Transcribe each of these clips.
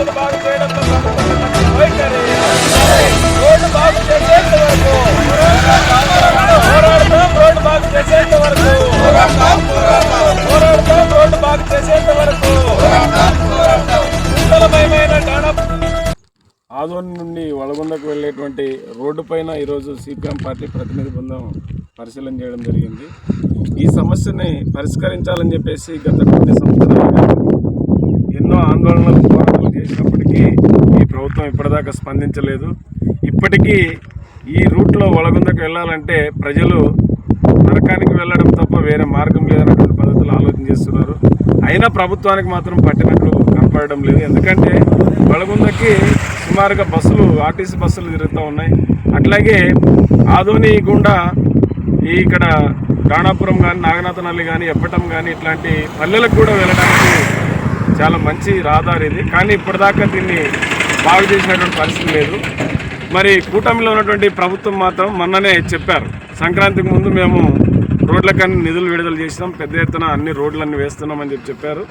Road బాగు చేయడంలో ప్రభుత్వం వైఖరి రోడ్డు బాగు చేసేంత వరకు పోరాడతాం, రోడ్డు బాగు చేసేంత వరకు పోరాడతాం, రోడ్డు బాగు చేసేంత వరకు గుంతలమయమైన ఆదోని నుండి వలగొందకు వెళ్ళేటువంటి రోడ్డు పైన ఈరోజు సిపిఎం పార్టీ ప్రతినిధి బృందం పరిశీలన చేయడం జరిగింది. ఈ సమస్యని పరిష్కరించాలని చెప్పేసి గత కొన్ని సంవత్సరాలుగా ఎన్నో ఆందోళనలు పోరాటాలు చేసినప్పటికీ ఈ ప్రభుత్వం ఇప్పటిదాకా స్పందించలేదు. ఇప్పటికీ ఈ రూట్లో వలగొందకు వెళ్ళాలంటే ప్రజలు నరకానికి వెళ్ళడం తప్ప వేరే మార్గం లేదన్నటువంటి పద్ధతులు ఆలోచన చేస్తున్నారు. అయినా ప్రభుత్వానికి మాత్రం పట్టినట్లు కనపడడం లేదు. ఎందుకంటే వలగొందకి సుమారుగా బస్సులు, ఆర్టీసీ బస్సులు తిరుగుతూ ఉన్నాయి. అట్లాగే ఆదోని గుండా ఇక్కడ రాణాపురం కానీ, నాగనాథనల్లి కానీ, ఎప్పటం కానీ ఇట్లాంటి పల్లెలకు కూడా వెళ్ళడానికి చాలా మంచి రహదారి ఇది. కానీ ఇప్పటిదాకా దీన్ని బాగు చేసినటువంటి పరిస్థితి లేదు. మరి కూటమిలో ఉన్నటువంటి ప్రభుత్వం మాత్రం మొన్ననే చెప్పారు, సంక్రాంతికి ముందు మేము రోడ్లకన్నీ నిధులు విడుదల చేసినాం, పెద్ద ఎత్తున అన్ని రోడ్లన్నీ వేస్తున్నామని చెప్పారు.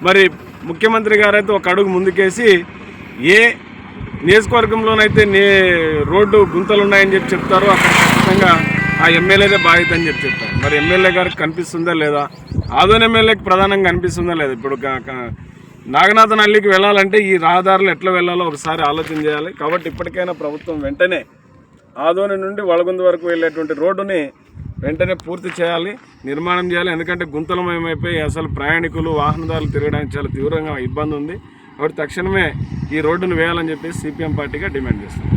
మరి ముఖ్యమంత్రి గారైతే ఒక అడుగు ముందుకేసి ఏ నియోజకవర్గంలోనైతే రోడ్డు గుంతలు ఉన్నాయని చెప్తారో అక్కడ ఖచ్చితంగా ఆ ఎమ్మెల్యేదే బాధ్యత అని చెప్పారు. మరి ఎమ్మెల్యే గారికి కనిపిస్తుందా లేదా, ఆదోని ఎమ్మెల్యేకి ప్రధానంగా కనిపిస్తుందా లేదా? ఇప్పుడు నాగనాథనల్లికి వెళ్ళాలంటే ఈ రహదారులు ఎట్లా వెళ్ళాలో ఒకసారి ఆలోచన చేయాలి. కాబట్టి ఇప్పటికైనా ప్రభుత్వం వెంటనే ఆదోని నుండి వలగొంద వరకు వెళ్ళేటువంటి రోడ్డుని వెంటనే పూర్తి చేయాలి, నిర్మాణం చేయాలి. ఎందుకంటే గుంతలమయమైపోయి అసలు ప్రయాణికులు, వాహనదారులు తిరగడానికి చాలా తీవ్రంగా ఇబ్బంది ఉంది. కాబట్టి తక్షణమే ఈ రోడ్డును వేయాలని చెప్పేసి సిపిఎం పార్టీగా డిమాండ్ చేస్తుంది.